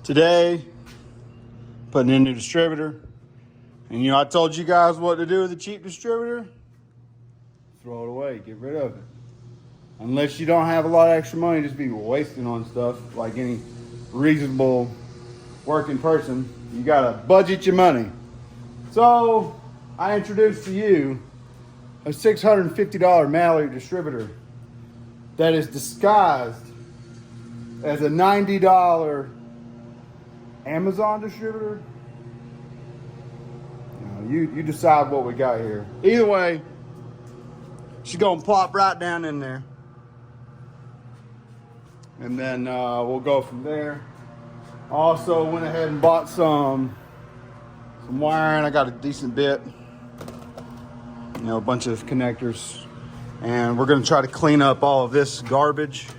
Today, putting in a new distributor. And I told you guys what to do with a cheap distributor. Throw it away, get rid of it. Unless you don't have a lot of extra money, just be wasting on stuff like any reasonable working person. You gotta budget your money. So I introduced to you a $650 Mallory distributor that is disguised as a $90 Amazon distributor. You decide what we got here. Either way, she's gonna plop right down in there. And then we'll go from there. Also went ahead and bought some wiring. I got a decent bit. A bunch of connectors. And we're gonna try to clean up all of this garbage.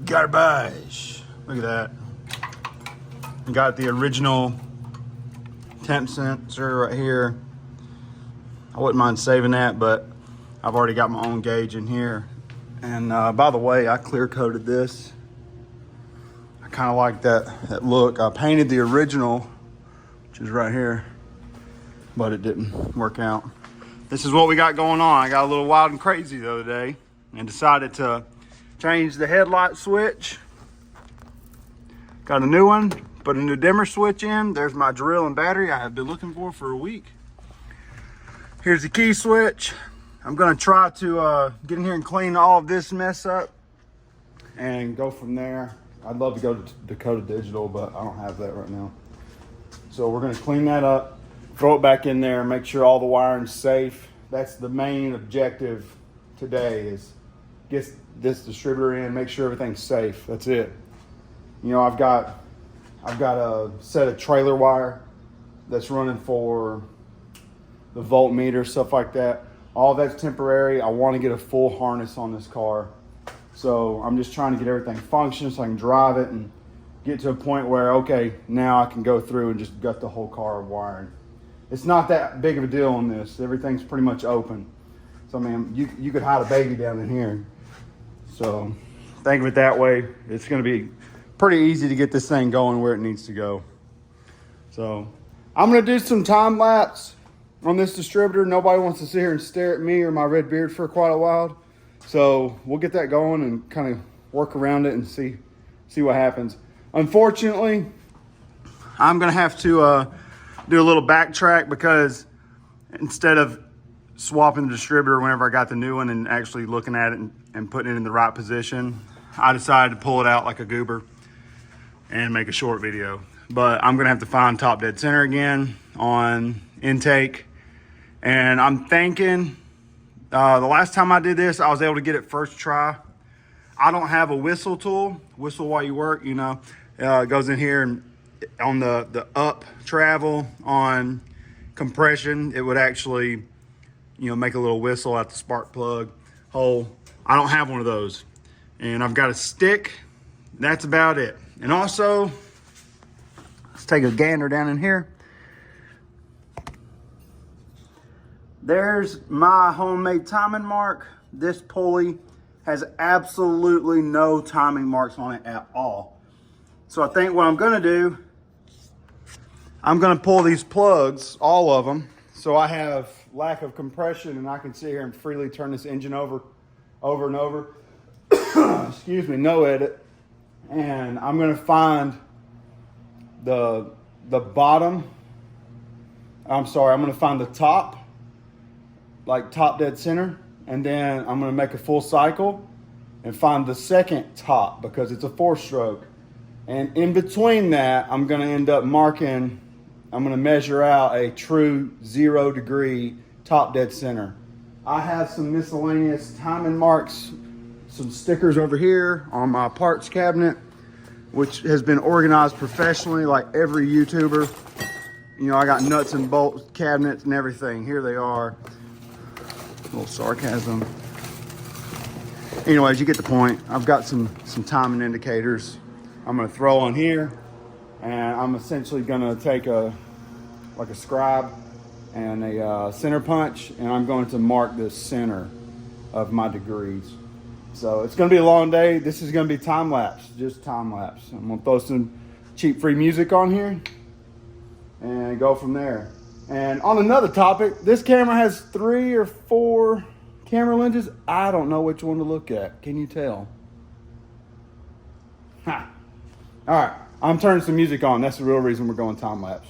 Garbage. Look at that. We got the original temp sensor right here. I wouldn't mind saving that, but I've already got my own gauge in here. And by the way, I clear coated this. I kind of like that look. I painted the original, which is right here, but it didn't work out. This is what we got going on. I got a little wild and crazy the other day and decided to change the headlight switch. Got a new one, put a new dimmer switch in. There's my drill and battery I have been looking for a week. Here's the key switch. I'm gonna try to get in here and clean all of this mess up and go from there. I'd love to go to Dakota Digital, but I don't have that right now. So we're gonna clean that up, throw it back in there, make sure all the wiring's safe. That's the main objective today, is get this distributor in, make sure everything's safe. That's it. I've got a set of trailer wire that's running for the voltmeter, stuff like that. All that's temporary. I want to get a full harness on this car. So I'm just trying to get everything functioning so I can drive it and get to a point where, okay, now I can go through and just gut the whole car of wiring. It's not that big of a deal on this. Everything's pretty much open. So, you could hide a baby down in here. So think of it that way. It's going to be pretty easy to get this thing going where it needs to go. So I'm going to do some time lapse on this distributor. Nobody wants to sit here and stare at me or my red beard for quite a while. So we'll get that going and kind of work around it and see what happens. Unfortunately, I'm going to have to do a little backtrack, because instead of swapping the distributor whenever I got the new one and actually looking at it and putting it in the right position, I decided to pull it out like a goober and make a short video. But I'm gonna have to find top dead center again on intake. And I'm thinking, the last time I did this, I was able to get it first try. I don't have a whistle tool, whistle while you work, it goes in here, and on the up travel on compression, it would actually, make a little whistle at the spark plug hole. I don't have one of those. And I've got a stick. That's about it. And also, let's take a gander down in here. There's my homemade timing mark. This pulley has absolutely no timing marks on it at all. So I think what I'm gonna do, I'm gonna pull these plugs, all of them, so I have lack of compression and I can sit here and freely turn this engine over and over. Excuse me, no edit. And I'm gonna find the bottom. I'm gonna find the top, like top dead center, and then I'm gonna make a full cycle and find the second top, because it's a 4-stroke. And in between that, I'm gonna end up marking, I'm gonna measure out a true 0-degree top dead center. I have some miscellaneous timing marks, some stickers over here on my parts cabinet, which has been organized professionally like every YouTuber. I got nuts and bolts cabinets and everything. Here they are. A little sarcasm. Anyways, you get the point. I've got some timing indicators I'm gonna throw on here, and I'm essentially gonna take a scribe and a center punch, and I'm going to mark the center of my degrees. So it's gonna be a long day. This is gonna be time lapse, just time lapse. I'm gonna throw some cheap free music on here and go from there. And on another topic, this camera has 3 or 4 camera lenses. I don't know which one to look at. Can you tell? Ha. All right, I'm turning some music on. That's the real reason we're going time lapse.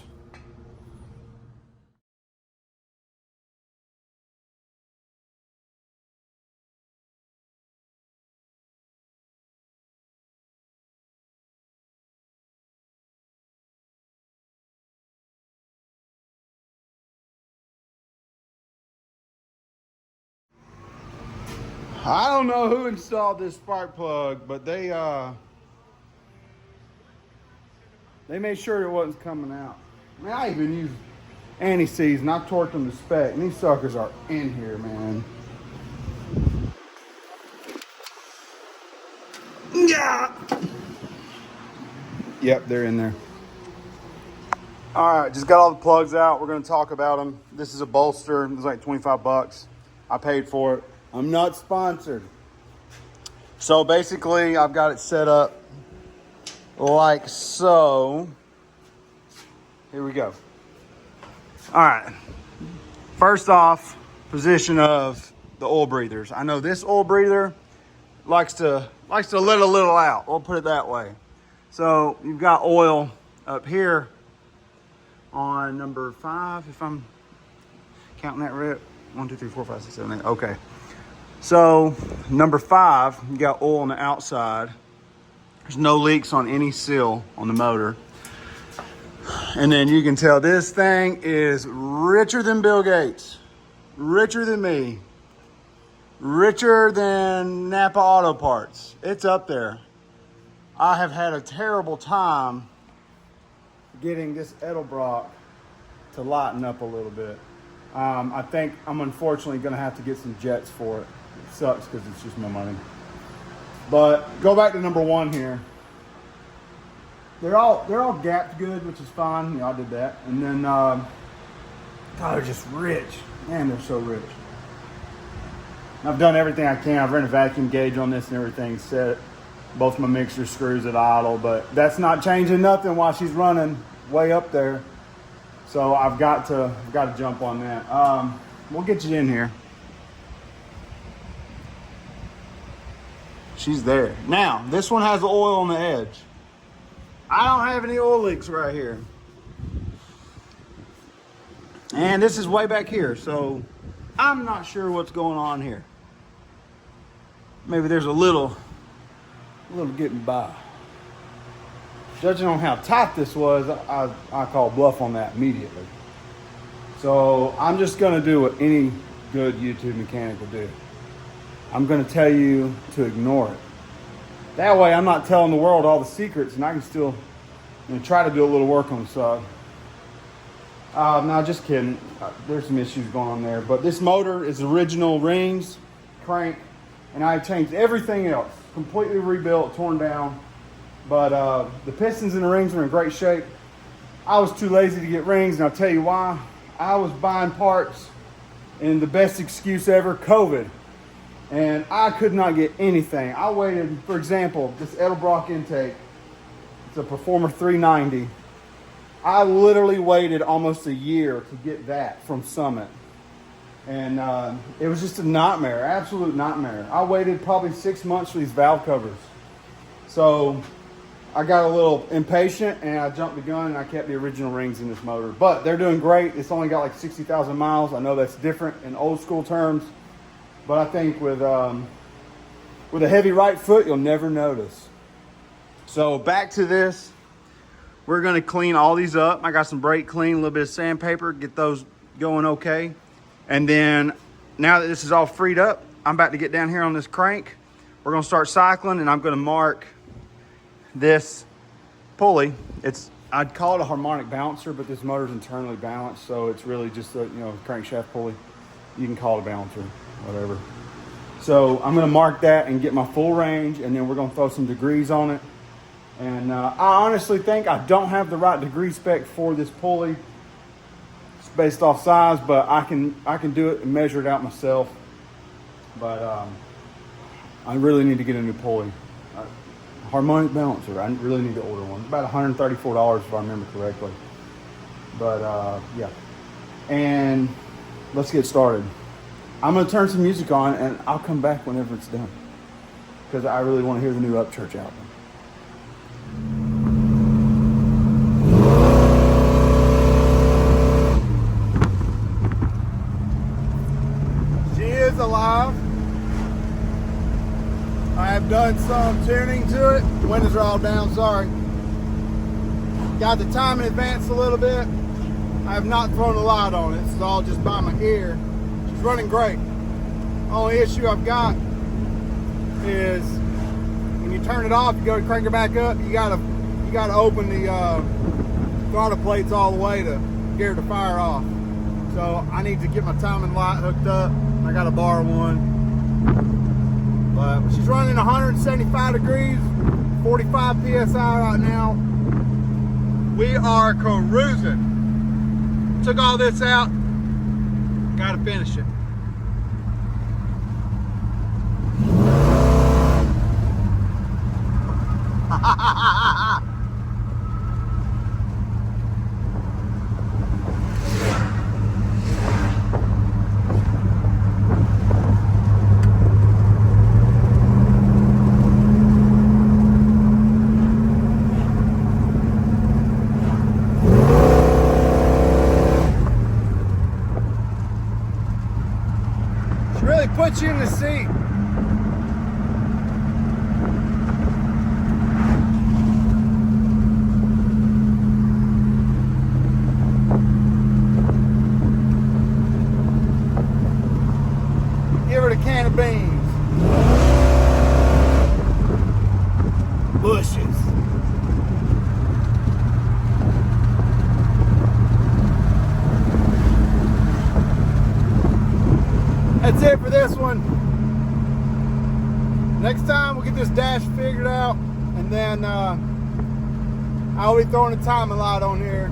I don't know who installed this spark plug, but they made sure it wasn't coming out. I mean, I even used anti-seize and I torqued them to spec, and these suckers are in here, man. Yeah. Yep, they're in there. All right, just got all the plugs out. We're gonna talk about them. This is a bolster. It was like 25 bucks. I paid for it. I'm not sponsored. So basically, I've got it set up like so. Here we go. All right. First off, position of the oil breathers. I know this oil breather likes to let a little out. We'll put it that way. So you've got oil up here on number 5, if I'm counting that right. 1, 2, 3, 4, 5, 6, 7, 8. Okay. So number 5, you got oil on the outside. There's no leaks on any seal on the motor. And then you can tell this thing is richer than Bill Gates, richer than me, richer than Napa Auto Parts. It's up there. I have had a terrible time getting this Edelbrock to lighten up a little bit. I think I'm unfortunately gonna have to get some jets for it. It sucks because it's just my money. But go back to number 1 here. They're all gapped good, which is fine. I did that. And then, God, they're just rich. Man, they're so rich. I've done everything I can. I've ran a vacuum gauge on this and everything set. Both my mixer screws at idle, but that's not changing nothing while she's running way up there. So I've got to jump on that. We'll get you in here. She's there. Now, this one has the oil on the edge. I don't have any oil leaks right here. And this is way back here, so I'm not sure what's going on here. Maybe there's a little getting by. Judging on how tight this was, I call bluff on that immediately. So I'm just gonna do what any good YouTube mechanic will do. I'm gonna tell you to ignore it. That way I'm not telling the world all the secrets and I can still try to do a little work on the side. No, just kidding. There's some issues going on there. But this motor is original rings, crank, and I changed everything else. Completely rebuilt, torn down. But the pistons and the rings are in great shape. I was too lazy to get rings, and I'll tell you why. I was buying parts, and the best excuse ever, COVID. And I could not get anything. I waited, for example, this Edelbrock intake. It's a Performer 390. I literally waited almost a year to get that from Summit. And it was just a nightmare, absolute nightmare. I waited probably 6 months for these valve covers. So I got a little impatient and I jumped the gun and I kept the original rings in this motor. But they're doing great. It's only got like 60,000 miles. I know that's different in old school terms. But I think with a heavy right foot, you'll never notice. So back to this. We're gonna clean all these up. I got some brake clean, a little bit of sandpaper, get those going okay. And then now that this is all freed up, I'm about to get down here on this crank. We're gonna start cycling and I'm gonna mark this pulley. I'd call it a harmonic balancer, but this motor's internally balanced. So it's really just a crankshaft pulley. You can call it a balancer, whatever. So I'm gonna mark that and get my full range, and then we're gonna throw some degrees on it. And I honestly think I don't have the right degree spec for this pulley. It's based off size, but I can do it and measure it out myself. But I really need to get a new pulley. Harmonic balancer. I really need to order one. About $134 if I remember correctly. But yeah. And let's get started. I'm going to turn some music on and I'll come back whenever it's done. Because I really want to hear the new Upchurch album. She is alive. I have done some tuning to it. The windows are all down, sorry. Got the time in advance a little bit. I have not thrown a light on it. This is all just by my ear. She's running great. Only issue I've got is when you turn it off, you go to crank her back up, you gotta open the throttle plates all the way to get her to fire off. So I need to get my timing light hooked up. I gotta borrow one. But she's running 175 degrees, 45 PSI right now. We are cruising. Took all this out, gotta finish it. Really puts you in the seat. Give her a can of beans. Bushes. That's it for this one. Next time we'll get this dash figured out, and then I'll be throwing a timing light on here.